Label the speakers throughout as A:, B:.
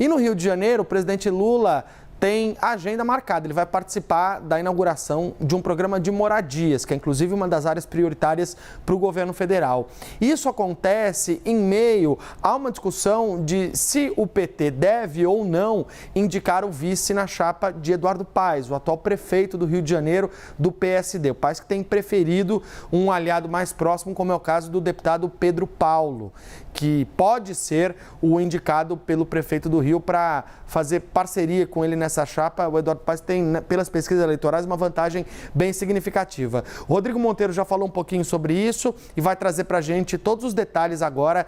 A: E no Rio de Janeiro, o presidente Lula tem a agenda marcada. Ele vai participar da inauguração de um programa de moradias, que é inclusive uma das áreas prioritárias para o governo federal. Isso acontece em meio a uma discussão de se o PT deve ou não indicar o vice na chapa de Eduardo Paes, o atual prefeito do Rio de Janeiro do PSD. O Paes que tem preferido um aliado mais próximo, como é o caso do deputado Pedro Paulo, que pode ser o indicado pelo prefeito do Rio para fazer parceria com ele nessa chapa. O Eduardo Paes tem, pelas pesquisas eleitorais, uma vantagem bem significativa. O Rodrigo Monteiro já falou um pouquinho sobre isso e vai trazer para a gente todos os detalhes agora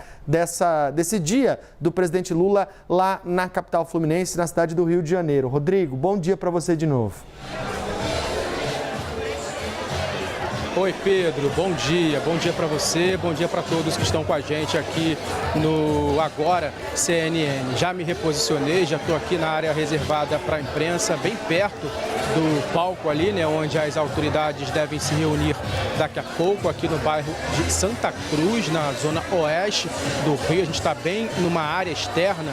A: desse dia do presidente Lula lá na capital fluminense, na cidade do Rio de Janeiro. Rodrigo, bom dia para você de novo.
B: Oi, Pedro, bom dia para você, bom dia para todos que estão com a gente aqui no Agora CNN. Já me reposicionei, já estou aqui na área reservada para a imprensa, bem perto do palco ali, né, onde as autoridades devem se reunir daqui a pouco, aqui no bairro de Santa Cruz, na zona oeste do Rio. A gente está bem numa área externa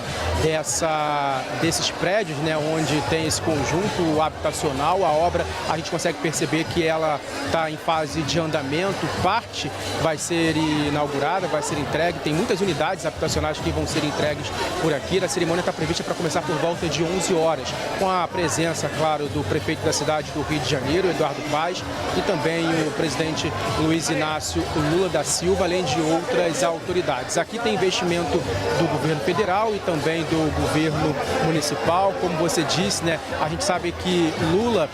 B: desses prédios, né, onde tem esse conjunto habitacional. A obra, a gente consegue perceber que ela está em fase de andamento, parte vai ser inaugurada, vai ser entregue, tem muitas unidades habitacionais que vão ser entregues por aqui. A cerimônia está prevista para começar por volta de 11 horas, com a presença, claro, do prefeito da cidade do Rio de Janeiro, Eduardo Paes, e também o presidente Luiz Inácio Lula da Silva, além de outras autoridades. Aqui tem investimento do governo federal e também do governo municipal. Como você disse, né, a gente sabe que Lula,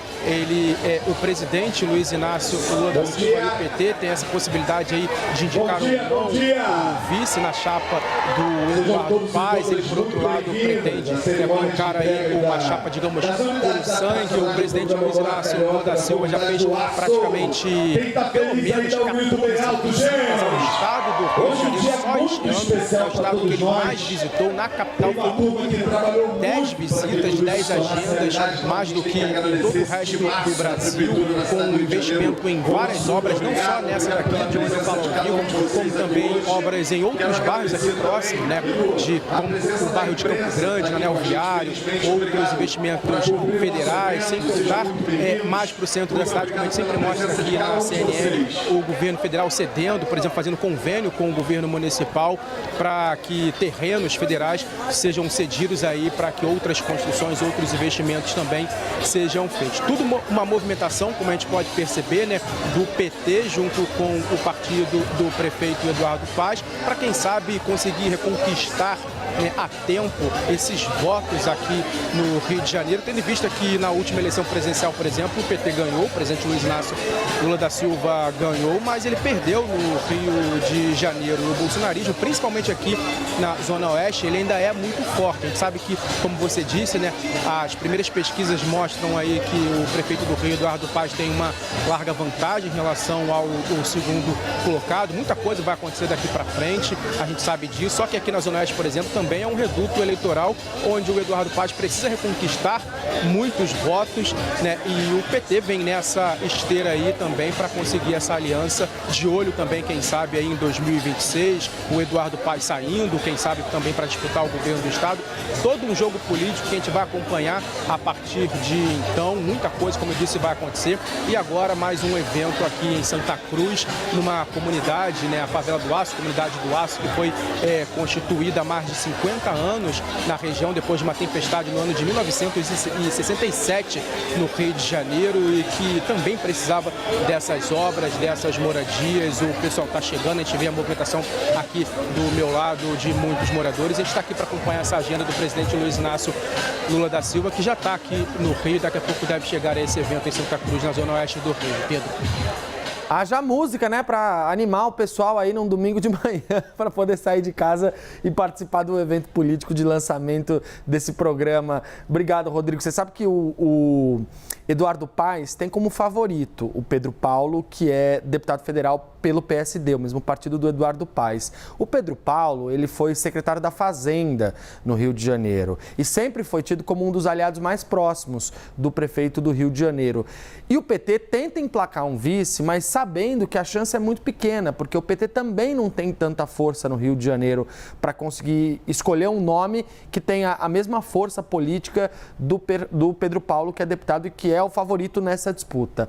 B: o presidente Luiz Inácio Lula da Silva e o PT tem essa possibilidade aí de indicar o vice na chapa do Eduardo Paes. Ele, por outro lado, pretende colocar aí uma chapa, digamos, por sangue. O presidente Luiz Inácio Lula da Silva já fez praticamente pelo menos 14 visitas ao estado do Rio de Janeiro. Só este ano é o estado que ele mais visitou na capital. Foram 10 visitas, 10 agendas, mais do que em todo o resto do Brasil, com investimento em várias obras, não só nessa daqui de onde eu falo aqui, como também obras em outros bairros aqui próximos, né? Como o bairro de Campo Grande, Anel Viário, outros investimentos federais, sem contar mais para o centro da cidade, como a gente sempre mostra aqui na CNN, o governo federal cedendo, por exemplo, fazendo convênio com o governo municipal para que terrenos federais sejam cedidos aí para que outras construções, outros investimentos também sejam feitos. Tudo uma movimentação, como a gente pode perceber, né, do PT junto com o partido do prefeito Eduardo Paes, para quem sabe conseguir reconquistar a tempo esses votos aqui no Rio de Janeiro, tendo em vista que na última eleição presidencial, por exemplo, o PT ganhou, o presidente Luiz Inácio Lula da Silva ganhou, mas ele perdeu no Rio de Janeiro. O bolsonarismo, principalmente aqui na Zona Oeste, ele ainda é muito forte. A gente sabe que, como você disse, né, as primeiras pesquisas mostram aí que o prefeito do Rio, Eduardo Paes, tem uma larga vantagem em relação ao segundo colocado. Muita coisa vai acontecer daqui para frente, a gente sabe disso, só que aqui na Zona Oeste, por exemplo, também é um reduto eleitoral onde o Eduardo Paes precisa reconquistar muitos votos, né? E o PT vem nessa esteira aí também para conseguir essa aliança, de olho também, quem sabe, aí em 2026, o Eduardo Paes saindo, quem sabe também para disputar o governo do estado. Todo um jogo político que a gente vai acompanhar a partir de então, muita coisa, como eu disse, vai acontecer. E agora mais um evento aqui em Santa Cruz, numa comunidade, né, a favela do Aço, comunidade do Aço, que foi constituída há mais de 50 anos na região, depois de uma tempestade no ano de 1967 no Rio de Janeiro, e que também precisava dessas obras, dessas moradias. O pessoal está chegando, a gente vê a movimentação aqui do meu lado de muitos moradores. A gente está aqui para acompanhar essa agenda do presidente Luiz Inácio Lula da Silva, que já está aqui no Rio, daqui a pouco deve chegar a esse evento em Santa Cruz, na zona oeste do Rio. Pedro.
A: Haja música, né, para animar o pessoal aí num domingo de manhã, para poder sair de casa e participar do evento político de lançamento desse programa. Obrigado, Rodrigo. Você sabe que o Eduardo Paes tem como favorito o Pedro Paulo, que é deputado federal pelo PSD, o mesmo partido do Eduardo Paes. O Pedro Paulo, ele foi secretário da Fazenda no Rio de Janeiro e sempre foi tido como um dos aliados mais próximos do prefeito do Rio de Janeiro. E o PT tenta emplacar um vice, mas sabendo que a chance é muito pequena, porque o PT também não tem tanta força no Rio de Janeiro para conseguir escolher um nome que tenha a mesma força política do Pedro Paulo, que é deputado e que é o favorito nessa disputa.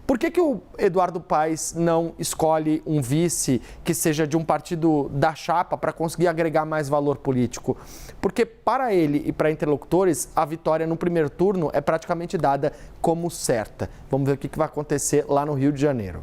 A: Por que o Eduardo Paes não escolhe um vice que seja de um partido da chapa para conseguir agregar mais valor político? Porque para ele e para interlocutores, a vitória no primeiro turno é praticamente dada como certa. Vamos ver o que vai acontecer lá no Rio de Janeiro.